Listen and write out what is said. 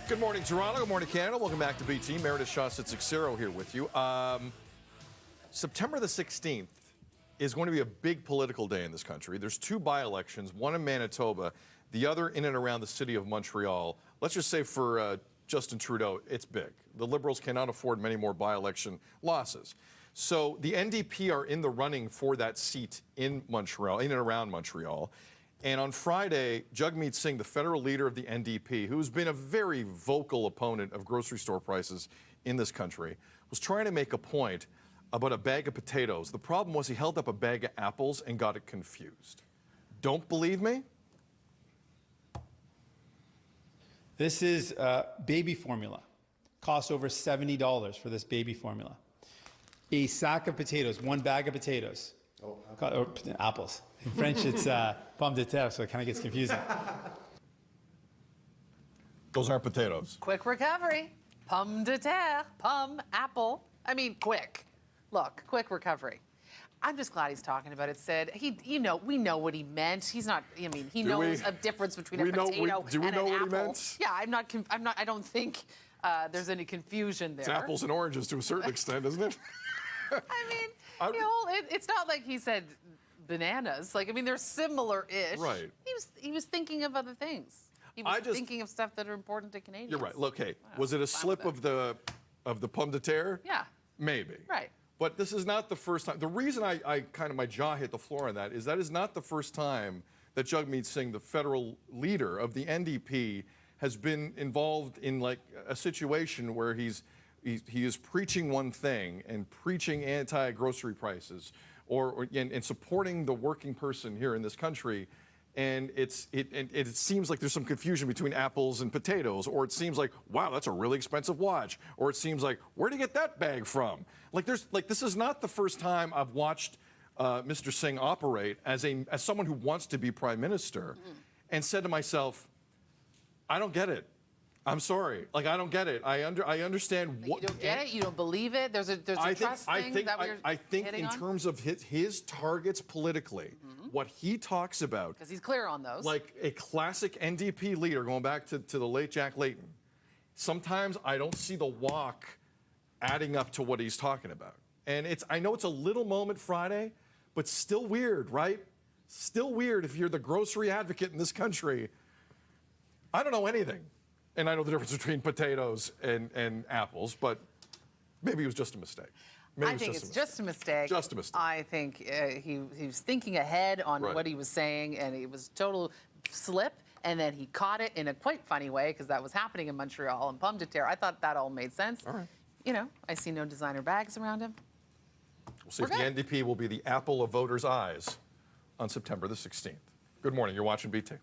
Good morning, Toronto. Good morning, Canada. Welcome back to BT. Meredith Shaw sits 6-0 here with you. September the 16th is going to be a big political day in this country. There's two by-elections, one in Manitoba, the other in and around the city of Montreal. Let's just say for Justin Trudeau, it's big. The Liberals cannot afford many more by-election losses. So the NDP are in the running for that seat in Montreal, in and around Montreal. And on Friday, Jagmeet Singh, the federal leader of the NDP, who's been a very vocal opponent of grocery store prices in this country, was trying to make a point about a bag of potatoes. The problem was he held up a bag of apples and got it confused. Don't believe me? This is baby formula. Costs over $70 for this baby formula. A sack of potatoes, one bag of potatoes. Or apples. In French, it's pommes de terre, so it kind of gets confusing. Those aren't potatoes. Quick recovery. Pomme de terre. Pomme, apple. I mean, quick. Look, quick recovery. I'm just glad he's talking about it, Sid. We know what he meant. He's not, I mean, he knows a difference between a potato and an apple. Do we know what he meant? Yeah, I don't think there's any confusion there. It's apples and oranges to a certain extent, isn't it? I mean, it's not like he said bananas. Like, I mean, they're similar-ish. Right. He was thinking of other things. He was thinking of stuff that are important to Canadians. You're right. Look, hey, was it a slip of the pomme de terre? Yeah. Maybe. Right. But this is not the first time. The reason I kind of, my jaw hit the floor on that is not the first time that Jagmeet Singh, the federal leader of the NDP, has been involved in like a situation where he is preaching one thing and preaching anti-grocery prices and supporting the working person here in this country. And it seems like there's some confusion between apples and potatoes, or it seems like, wow, that's a really expensive watch, or it seems like, where'd he get that bag from? This is not the first time I've watched Mr. Singh operate as someone who wants to be prime minister, and said to myself, I don't get it. I'm sorry. Like, I don't get it. I understand what... You don't get it? You don't believe it? There's a trust thing that we're I think hitting in on? terms of his targets politically, what he talks about... Because he's clear on those. Like a classic NDP leader, going back to the late Jack Layton, sometimes I don't see the walk adding up to what he's talking about. And I know it's a little moment Friday, but still weird, right? Still weird if you're the grocery advocate in this country. I don't know anything. And I know the difference between potatoes and apples, but maybe it was just a mistake. I think it's just a mistake. Just a mistake. I think he was thinking ahead on what he was saying, and it was a total slip, and then he caught it in a quite funny way, because that was happening in Montreal and pomme de terre. I thought that all made sense. All right. You know, I see no designer bags around him. We'll see if the NDP will be the apple of voters' eyes on September the 16th. Good morning. You're watching BT.